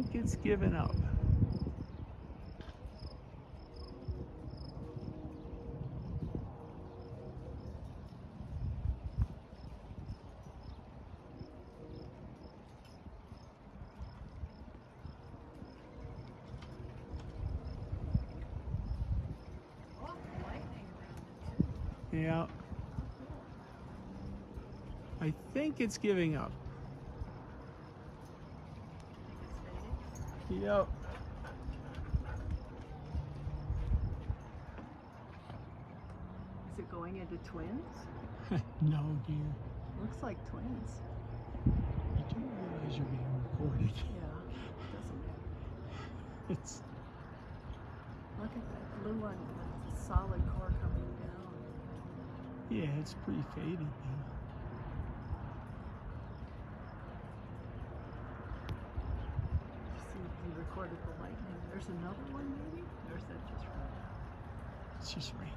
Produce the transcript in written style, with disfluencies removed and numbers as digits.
think it's given up. Oh, lightning around it too. Yeah. I think it's giving up. Think it's fading? Yep. Is it going into twins? No, dear. Looks like twins. I do realize you're being recorded. Yeah, doesn't matter. It's Look at that blue one, the solid core coming down. yeah, it's pretty faded now. See if you recorded the lightning. There's another one maybe? Or is that just right? It's just right.